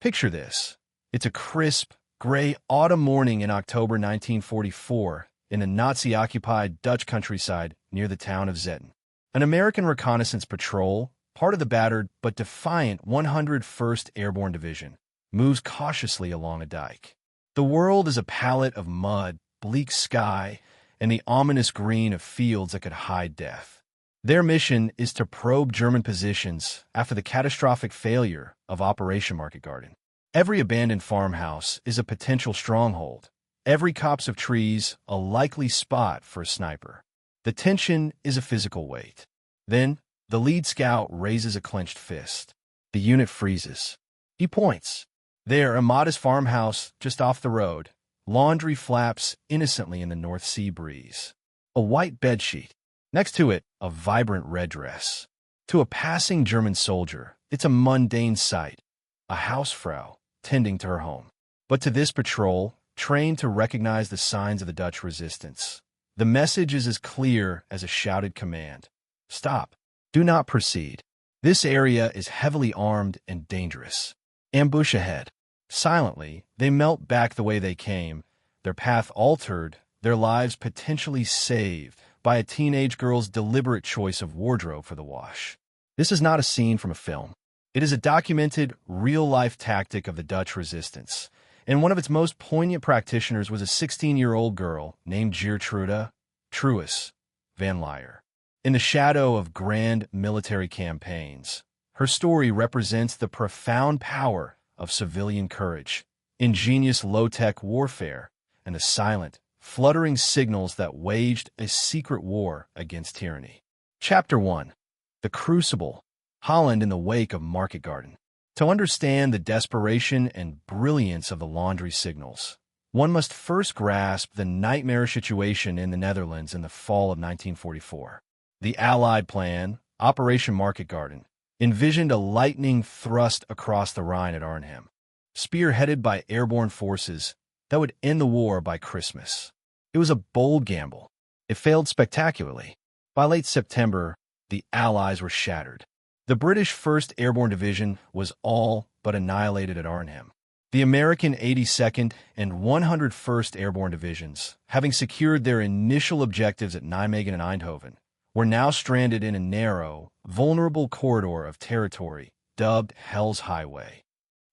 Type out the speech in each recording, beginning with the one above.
Picture this. It's a crisp, gray autumn morning in October 1944 in a Nazi-occupied Dutch countryside near the town of Zetten. An American reconnaissance patrol, part of the battered but defiant 101st Airborne Division, moves cautiously along a dike. The world is a palette of mud, bleak sky, and the ominous green of fields that could hide death. Their mission is to probe German positions after the catastrophic failure of Operation Market Garden. Every abandoned farmhouse is a potential stronghold. Every copse of trees a likely spot for a sniper. The tension is a physical weight. Then, the lead scout raises a clenched fist. The unit freezes. He points. There, a modest farmhouse just off the road. Laundry flaps innocently in the North Sea breeze. A white bedsheet. Next to it, a vibrant red dress. To a passing German soldier, it's a mundane sight. A housefrau tending to her home. But to this patrol, trained to recognize the signs of the Dutch resistance, the message is as clear as a shouted command. Stop. Do not proceed. This area is heavily armed and dangerous. Ambush ahead. Silently, they melt back the way they came, their path altered, their lives potentially saved by a teenage girl's deliberate choice of wardrobe for the wash. This is not a scene from a film. It is a documented, real-life tactic of the Dutch resistance, and one of its most poignant practitioners was a 16-year-old girl named Geertruida Truus van Lier. In the shadow of grand military campaigns, her story represents the profound power of civilian courage, ingenious low-tech warfare, and the silent, fluttering signals that waged a secret war against tyranny. Chapter 1. The Crucible. Holland in the wake of Market Garden. To understand the desperation and brilliance of the laundry signals, one must first grasp the nightmarish situation in the Netherlands in the fall of 1944. The Allied plan, Operation Market Garden, envisioned a lightning thrust across the Rhine at Arnhem, spearheaded by airborne forces that would end the war by Christmas. It was a bold gamble. It failed spectacularly. By late September, the Allies were shattered. The British 1st Airborne Division was all but annihilated at Arnhem. The American 82nd and 101st Airborne Divisions, having secured their initial objectives at Nijmegen and Eindhoven, were now stranded in a narrow, vulnerable corridor of territory dubbed Hell's Highway.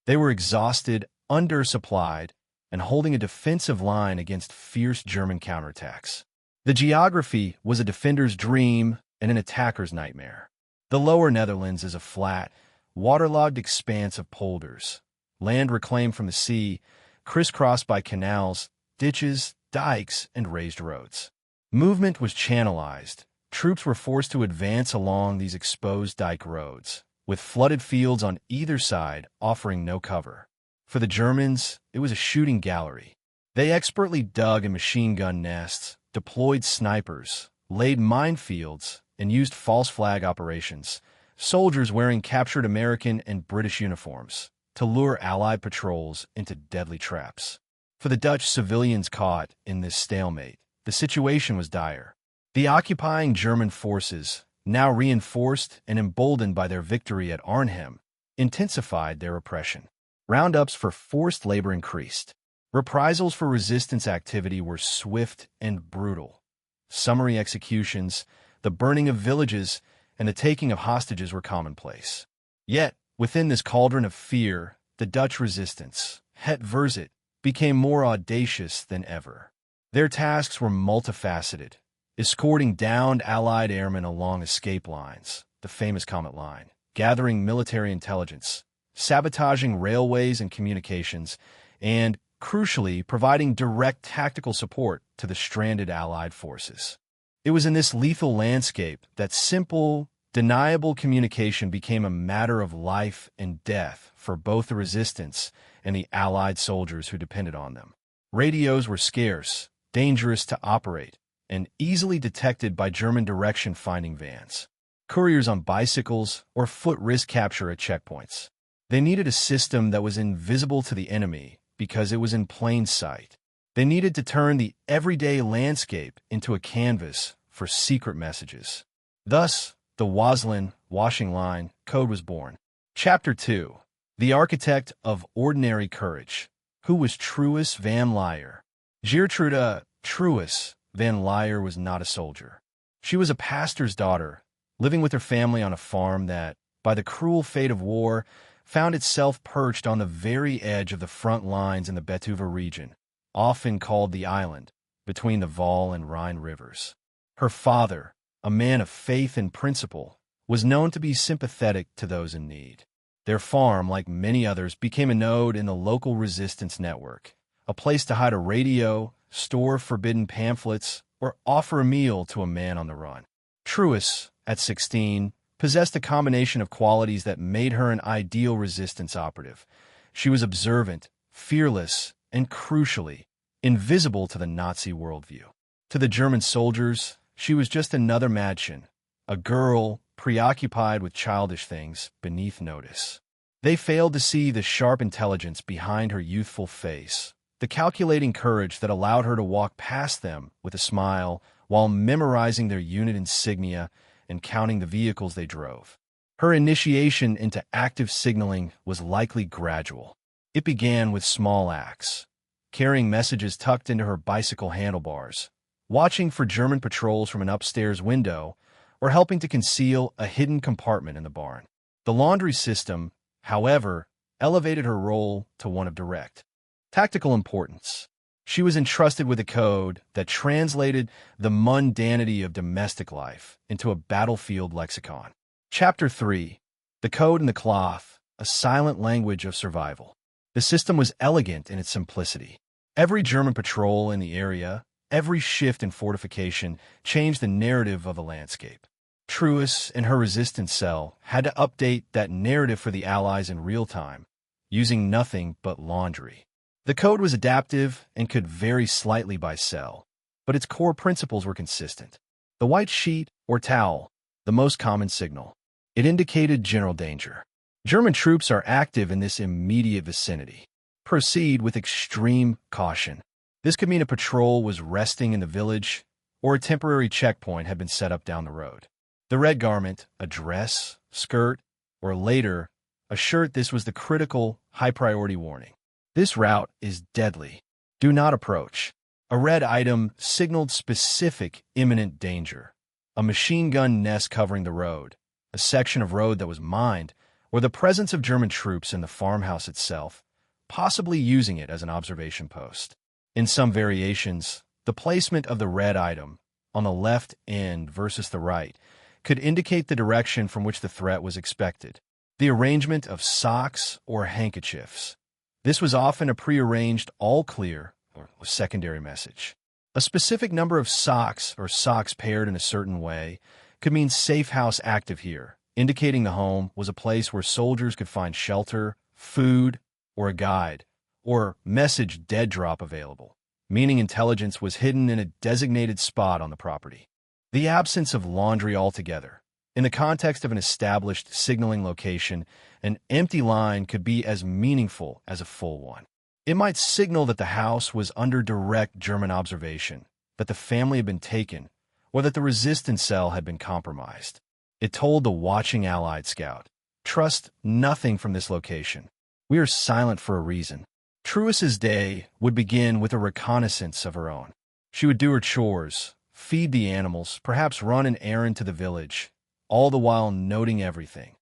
They were exhausted, undersupplied, and holding a defensive line against fierce German counterattacks. The geography was a defender's dream and an attacker's nightmare. The lower Netherlands is a flat, waterlogged expanse of polders, land reclaimed from the sea, crisscrossed by canals, ditches, dikes, and raised roads. Movement was channelized. Troops were forced to advance along these exposed dike roads, with flooded fields on either side offering no cover. For the Germans, it was a shooting gallery. They expertly dug in machine gun nests, deployed snipers, laid minefields, and used false flag operations, soldiers wearing captured American and British uniforms, to lure Allied patrols into deadly traps. For the Dutch civilians caught in this stalemate, the situation was dire. The occupying German forces, now reinforced and emboldened by their victory at Arnhem, intensified their oppression. Roundups for forced labor increased. Reprisals for resistance activity were swift and brutal. Summary executions, the burning of villages, and the taking of hostages were commonplace. Yet, within this cauldron of fear, the Dutch resistance, Het Verzet, became more audacious than ever. Their tasks were multifaceted, escorting downed Allied airmen along escape lines, the famous Comet Line, gathering military intelligence, sabotaging railways and communications, and, crucially, providing direct tactical support to the stranded Allied forces. It was in this lethal landscape that simple, deniable communication became a matter of life and death for both the resistance and the Allied soldiers who depended on them. Radios were scarce, dangerous to operate, and easily detected by German direction-finding vans. Couriers on bicycles or foot risk capture at checkpoints. They needed a system that was invisible to the enemy because it was in plain sight. They needed to turn the everyday landscape into a canvas for secret messages. Thus, the Waslin washing line code was born. Chapter 2. the architect of ordinary courage, who was Truus van Lier. Geertruida Truus van Lier was not a soldier. She was a pastor's daughter, living with her family on a farm that, by the cruel fate of war, found itself perched on the very edge of the front lines in the Betuwe region, often called the island, between the Waal and Rhine rivers. Her father, a man of faith and principle, was known to be sympathetic to those in need. Their farm, like many others, became a node in the local resistance network, a place to hide a radio, store forbidden pamphlets, or offer a meal to a man on the run. Truus, at 16, possessed a combination of qualities that made her an ideal resistance operative. She was observant, fearless, and crucially, invisible to the Nazi worldview. To the German soldiers, she was just another Mädchen, a girl preoccupied with childish things beneath notice. They failed to see the sharp intelligence behind her youthful face, the calculating courage that allowed her to walk past them with a smile while memorizing their unit insignia and counting the vehicles they drove. Her initiation into active signaling was likely gradual. It began with small acts, carrying messages tucked into her bicycle handlebars, watching for German patrols from an upstairs window, or helping to conceal a hidden compartment in the barn. The laundry system, however, elevated her role to one of direct tactical importance. She was entrusted with a code that translated the mundanity of domestic life into a battlefield lexicon. Chapter 3. The Code and the Cloth, a Silent Language of Survival. The system was elegant in its simplicity. Every German patrol in the area, every shift in fortification, changed the narrative of the landscape. Truus and her resistance cell had to update that narrative for the Allies in real time, using nothing but laundry. The code was adaptive and could vary slightly by cell, but its core principles were consistent. The white sheet, or towel, the most common signal. It indicated general danger. German troops are active in this immediate vicinity. Proceed with extreme caution. This could mean a patrol was resting in the village, or a temporary checkpoint had been set up down the road. The red garment, a dress, skirt, or later, a shirt. This was the critical, high-priority warning. This route is deadly. Do not approach. A red item signaled specific imminent danger. A machine gun nest covering the road, a section of road that was mined, or the presence of German troops in the farmhouse itself, possibly using it as an observation post. In some variations, the placement of the red item, on the left end versus the right, could indicate the direction from which the threat was expected. The arrangement of socks or handkerchiefs. This was often a prearranged all clear or secondary message. A specific number of socks or socks paired in a certain way could mean safe house active here, indicating the home was a place where soldiers could find shelter, food, or a guide, or message dead drop available, meaning intelligence was hidden in a designated spot on the property. The absence of laundry altogether. In the context of an established signaling location, an empty line could be as meaningful as a full one. It might signal that the house was under direct German observation, that the family had been taken, or that the resistance cell had been compromised. It told the watching Allied scout, "Trust nothing from this location. We are silent for a reason." Truus's day would begin with a reconnaissance of her own. She would do her chores, feed the animals, perhaps run an errand to the village, all the while noting everything.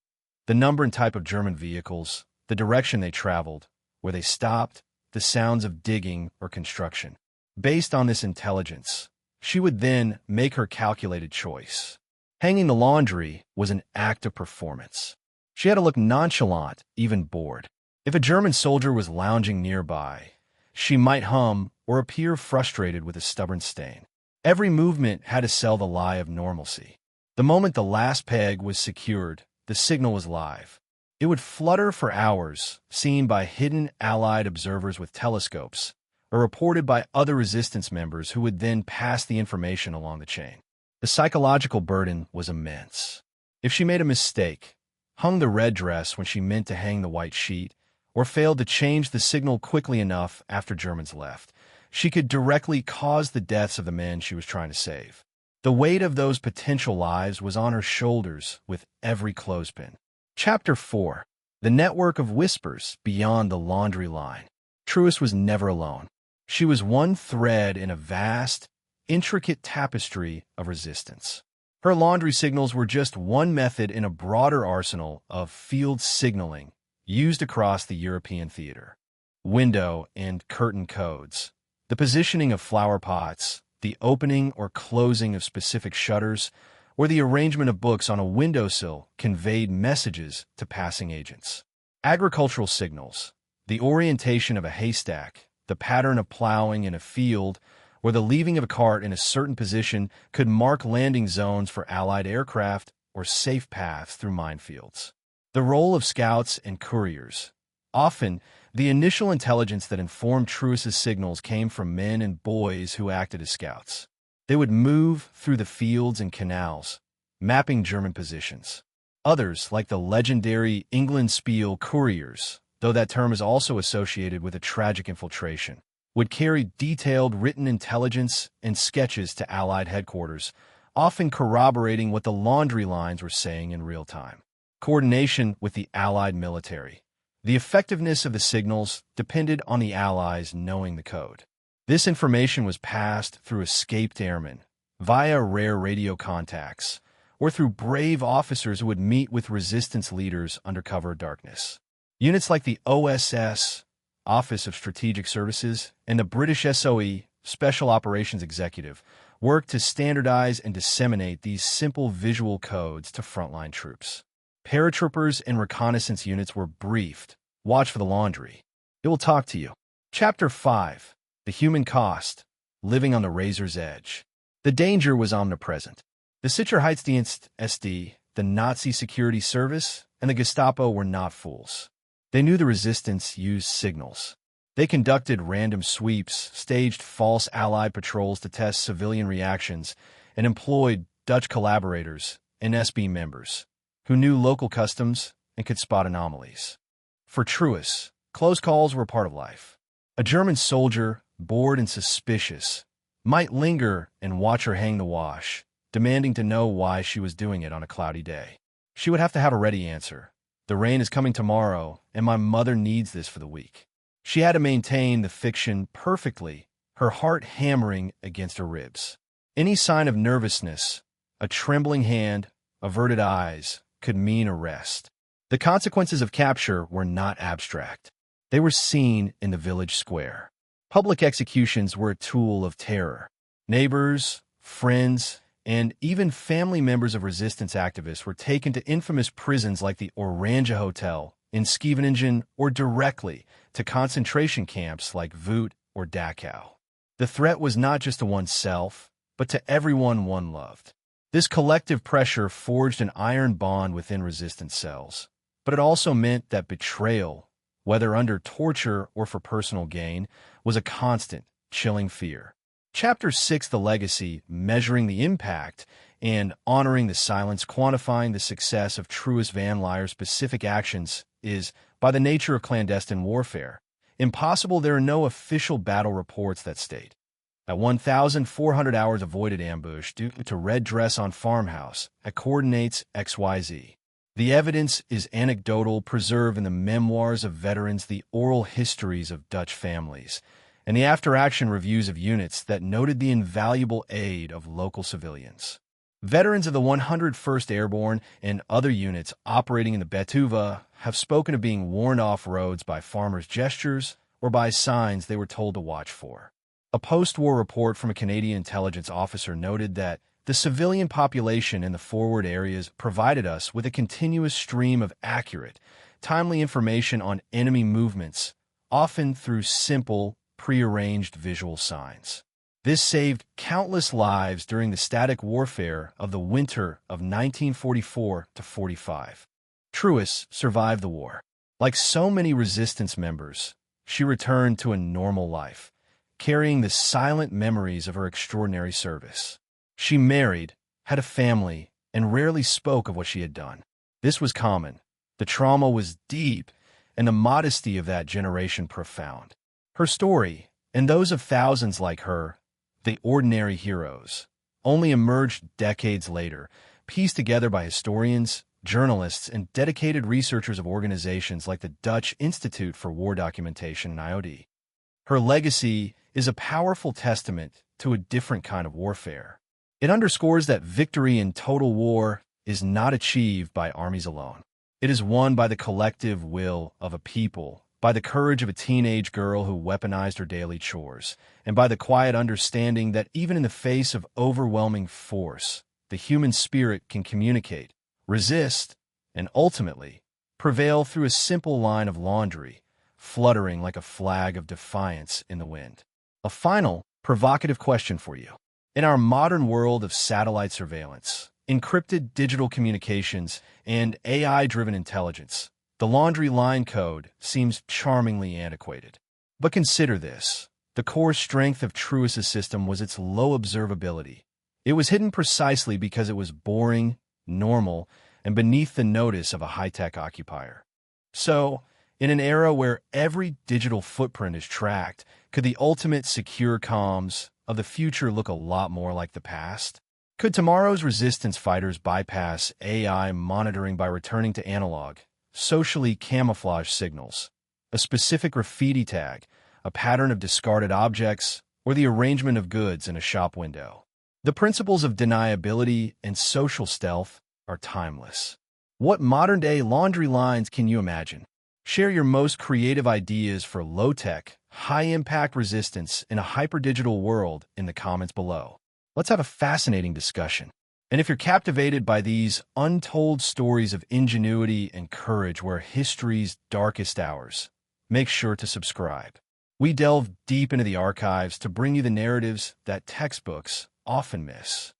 The number and type of German vehicles, the direction they traveled, where they stopped, the sounds of digging or construction. Based on this intelligence, she would then make her calculated choice. Hanging the laundry was an act of performance. She had to look nonchalant, even bored. If a German soldier was lounging nearby, she might hum or appear frustrated with a stubborn stain. Every movement had to sell the lie of normalcy. The moment the last peg was secured, the signal was live. It would flutter for hours, seen by hidden Allied observers with telescopes, or reported by other resistance members who would then pass the information along the chain. The psychological burden was immense. If she made a mistake, hung the red dress when she meant to hang the white sheet, or failed to change the signal quickly enough after Germans left, she could directly cause the deaths of the men she was trying to save. The weight of those potential lives was on her shoulders with every clothespin. Chapter 4. The network of whispers beyond the laundry line. Truist was never alone. She was one thread in a vast, intricate tapestry of resistance. Her laundry signals were just one method in a broader arsenal of field signaling used across the European theater. Window and curtain codes, the positioning of flower pots, the opening or closing of specific shutters, or the arrangement of books on a windowsill conveyed messages to passing agents. Agricultural signals, the orientation of a haystack, the pattern of plowing in a field, or the leaving of a cart in a certain position could mark landing zones for Allied aircraft or safe paths through minefields. The role of scouts and couriers. Often, the initial intelligence that informed Truist's signals came from men and boys who acted as scouts. They would move through the fields and canals, mapping German positions. Others, like the legendary Englandspiel couriers, though that term is also associated with a tragic infiltration, would carry detailed written intelligence and sketches to Allied headquarters, often corroborating what the laundry lines were saying in real time. Coordination with the Allied military. The effectiveness of the signals depended on the Allies knowing the code. This information was passed through escaped airmen, via rare radio contacts, or through brave officers who would meet with resistance leaders under cover of darkness. Units like the OSS, Office of Strategic Services, and the British SOE, Special Operations Executive, worked to standardize and disseminate these simple visual codes to frontline troops. Paratroopers and reconnaissance units were briefed. Watch for the laundry. It will talk to you. Chapter 5. The Human Cost. Living on the Razor's Edge. The danger was omnipresent. The Sicherheitsdienst SD, the Nazi security service, and the Gestapo were not fools. They knew the resistance used signals. They conducted random sweeps, staged false Allied patrols to test civilian reactions, and employed Dutch collaborators and SB members who knew local customs and could spot anomalies. For Truist, close calls were part of life. A German soldier, bored and suspicious, might linger and watch her hang the wash, demanding to know why she was doing it on a cloudy day. She would have to have a ready answer. The rain is coming tomorrow, and my mother needs this for the week. She had to maintain the fiction perfectly, her heart hammering against her ribs. Any sign of nervousness, a trembling hand, averted eyes, could mean arrest. The consequences of capture were not abstract. They were seen in the village square. Public executions were a tool of terror. Neighbors, friends, and even family members of resistance activists were taken to infamous prisons like the Oranje Hotel in Scheveningen or directly to concentration camps like Vught or Dachau. The threat was not just to oneself, but to everyone one loved. This collective pressure forged an iron bond within resistance cells, but it also meant that betrayal, whether under torture or for personal gain, was a constant, chilling fear. Chapter 6, The Legacy, measuring the impact and honoring the silence, quantifying the success of Truist Van Lier's specific actions, is, by the nature of clandestine warfare, impossible. There are no official battle reports that state. At 1,400 hours avoided ambush due to red dress on farmhouse at coordinates XYZ. The evidence is anecdotal, preserved in the memoirs of veterans, the oral histories of Dutch families, and the after-action reviews of units that noted the invaluable aid of local civilians. Veterans of the 101st Airborne and other units operating in the Betuwe have spoken of being warned off roads by farmers' gestures or by signs they were told to watch for. A post-war report from a Canadian intelligence officer noted that the civilian population in the forward areas provided us with a continuous stream of accurate, timely information on enemy movements, often through simple, prearranged visual signs. This saved countless lives during the static warfare of the winter of 1944-45. Truist survived the war. Like so many resistance members, she returned to a normal life, carrying the silent memories of her extraordinary service. She married, had a family, and rarely spoke of what she had done. This was common. The trauma was deep, and the modesty of that generation profound. Her story, and those of thousands like her, the ordinary heroes, only emerged decades later, pieced together by historians, journalists, and dedicated researchers of organizations like the Dutch Institute for War Documentation and IOD. Her legacy is a powerful testament to a different kind of warfare. It underscores that victory in total war is not achieved by armies alone. It is won by the collective will of a people, by the courage of a teenage girl who weaponized her daily chores, and by the quiet understanding that even in the face of overwhelming force, the human spirit can communicate, resist, and ultimately prevail through a simple line of laundry, fluttering like a flag of defiance in the wind. A final, provocative question for you. In our modern world of satellite surveillance, encrypted digital communications, and AI-driven intelligence, the laundry line code seems charmingly antiquated. But consider this. The core strength of Truist's system was its low observability. It was hidden precisely because it was boring, normal, and beneath the notice of a high-tech occupier. So, in an era where every digital footprint is tracked, could the ultimate secure comms of the future look a lot more like the past? Could tomorrow's resistance fighters bypass AI monitoring by returning to analog, socially camouflaged signals, a specific graffiti tag, a pattern of discarded objects, or the arrangement of goods in a shop window? The principles of deniability and social stealth are timeless. What modern-day laundry lines can you imagine? Share your most creative ideas for low-tech, high-impact resistance in a hyper-digital world in the comments below. Let's have a fascinating discussion. And if you're captivated by these untold stories of ingenuity and courage where history's darkest hours, make sure to subscribe. We delve deep into the archives to bring you the narratives that textbooks often miss.